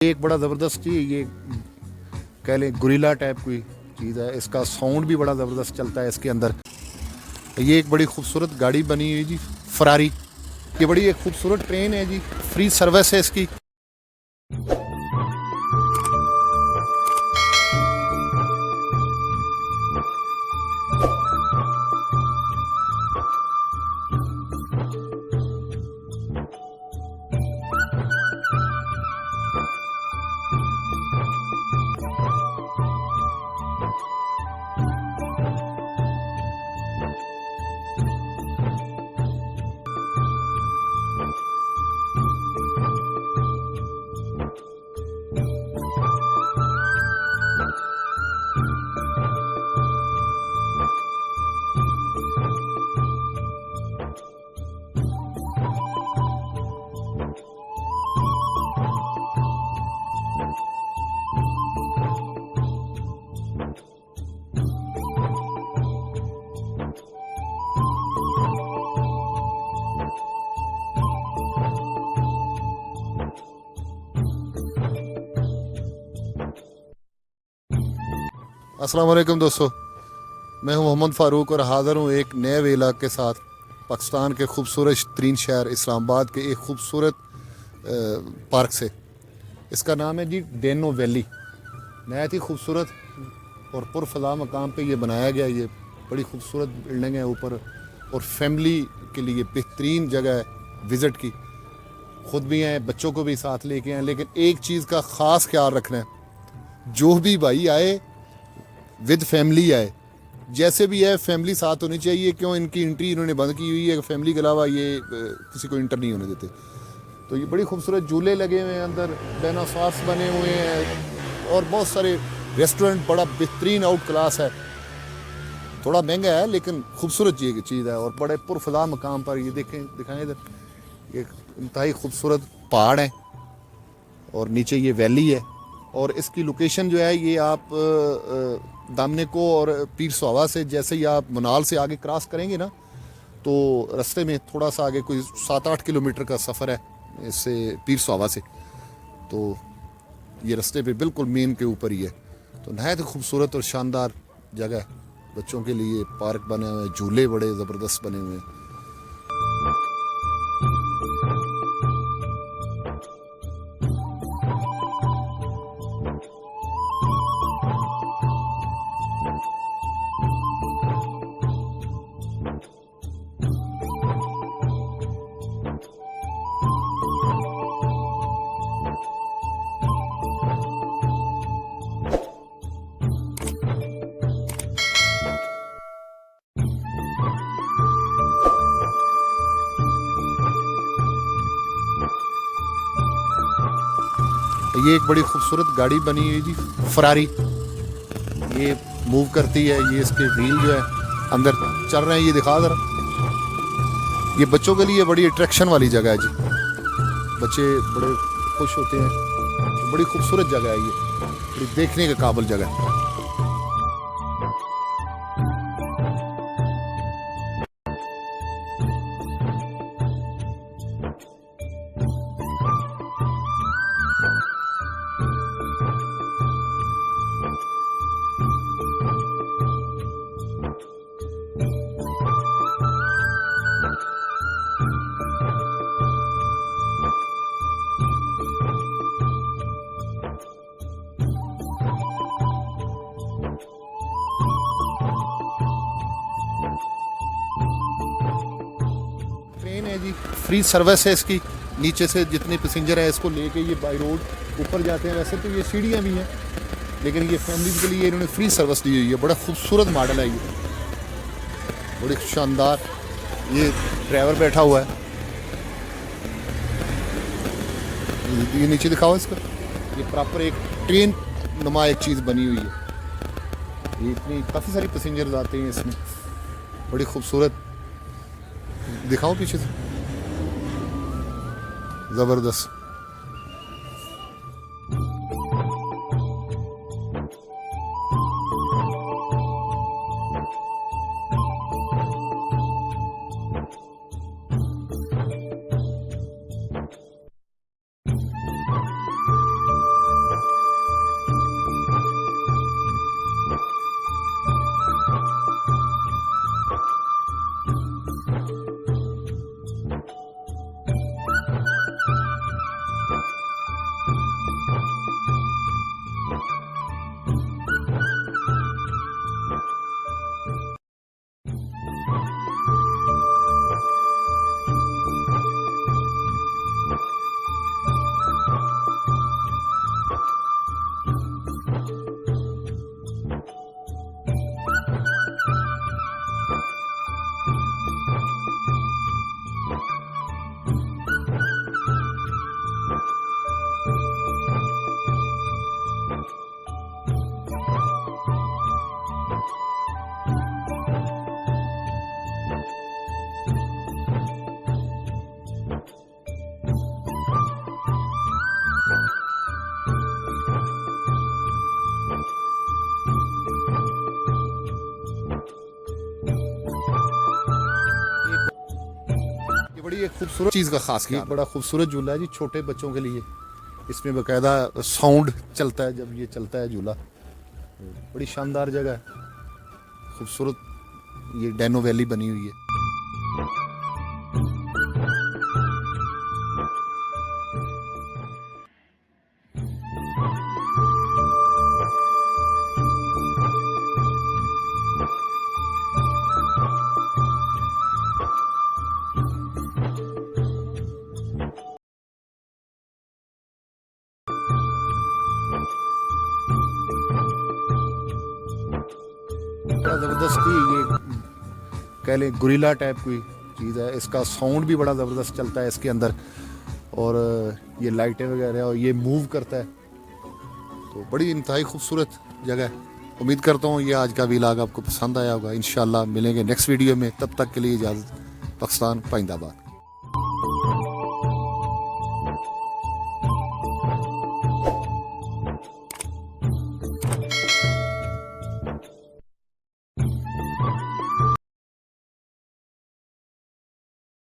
एक बड़ा ज़बरदस्त चीज़ ये कह लें गुरिल्ला टाइप कोई चीज़ है। इसका साउंड भी बड़ा ज़बरदस्त चलता है इसके अंदर। ये एक बड़ी खूबसूरत गाड़ी बनी हुई जी, फरारी। ये बड़ी एक खूबसूरत ट्रेन है जी, फ्री सर्विस है इसकी। अस्सलाम वालेकुम दोस्तों, मैं हूं मोहम्मद फ़ारूक और हाज़िर हूं एक नए व्लॉग के साथ पाकिस्तान के खूबसूरत तरीन शहर इस्लामाबाद के एक खूबसूरत पार्क से। इसका नाम है जी डेनो वैली। नहायत ही खूबसूरत और पुरफ़ज़ा मकाम पे ये बनाया गया। ये बड़ी खूबसूरत बिल्डिंग है ऊपर और फैमिली के लिए बेहतरीन जगह है विज़िट की। ख़ुद भी हैं, बच्चों को भी साथ लेके आए, लेकिन एक चीज़ का ख़ास ख्याल रखना है, जो भी भाई आए विद फैमिली आए। जैसे भी है फैमिली साथ होनी चाहिए। क्यों इनकी एंट्री इन्होंने बंद की हुई है, फैमिली के अलावा ये किसी को इंटर नहीं होने देते। तो ये बड़ी खूबसूरत झूले लगे हुए हैं, अंदर डायनासॉर्स बने हुए हैं और बहुत सारे रेस्टोरेंट। बड़ा बेहतरीन आउट क्लास है, थोड़ा महंगा है लेकिन खूबसूरत चीज़ है और बड़े पुरफ़ज़ा मकाम पर। ये देखें, दिखाएं इधर, ये इंतहाई खूबसूरत पहाड़ है और नीचे ये वैली है। और इसकी लोकेशन जो है ये आप दामने और पीर सुहावा से, जैसे ही आप मनाल से आगे क्रॉस करेंगे ना, तो रास्ते में थोड़ा सा आगे कोई 7-8 किलोमीटर का सफ़र है इससे पीर सुहावा से। तो ये रास्ते पे बिल्कुल मेन के ऊपर ही है। तो नहायत खूबसूरत और शानदार जगह है। बच्चों के लिए पार्क बने हुए हैं, झूले बड़े ज़बरदस्त बने हुए हैं। ये एक बड़ी खूबसूरत गाड़ी बनी हुई जी, फरारी। ये मूव करती है, ये इसके व्हील जो है अंदर चल रहे हैं, ये दिखा ज़रा। ये बच्चों के लिए बड़ी अट्रैक्शन वाली जगह है जी, बच्चे बड़े खुश होते हैं। बड़ी खूबसूरत जगह है ये, बड़ी देखने के काबिल जगह है। ट्रेन है जी, फ्री सर्विस है इसकी। नीचे से जितने पैसेंजर है इसको लेके ये बाई रोड ऊपर जाते हैं। वैसे तो ये सीढ़ियाँ भी हैं, लेकिन ये फैमिली के लिए इन्होंने फ्री सर्विस दी हुई है। बड़ा खूबसूरत मॉडल है ये, बड़ी शानदार। ये ड्राइवर बैठा हुआ है, ये नीचे दिखाओ इसका। ये प्रॉपर एक ट्रेन नुमा एक चीज़ बनी हुई है। ये इतनी काफ़ी सारी पैसेंजर्स आते हैं इसमें, बड़ी खूबसूरत। दिखाओ पीछे से, ज़बरदस्त। बड़ी एक खूबसूरत चीज़ का खास ख्याल, बड़ा खूबसूरत झूला है जी छोटे बच्चों के लिए। इसमें बाकायदा साउंड चलता है जब ये चलता है झूला। बड़ी शानदार जगह है, खूबसूरत ये डैनो वैली बनी हुई है। बड़ा ज़बरदस्त ये कह लें गुरिल्ला टाइप कोई चीज़ है। इसका साउंड भी बड़ा ज़बरदस्त चलता है इसके अंदर, और ये लाइटें वगैरह और ये मूव करता है। तो बड़ी इंतहाई खूबसूरत जगह है। उम्मीद करता हूँ ये आज का व्लॉग आपको पसंद आया होगा। इंशाल्लाह मिलेंगे नेक्स्ट वीडियो में, तब तक के लिए इजाज़त। पाकिस्तान पाइंदाबाद।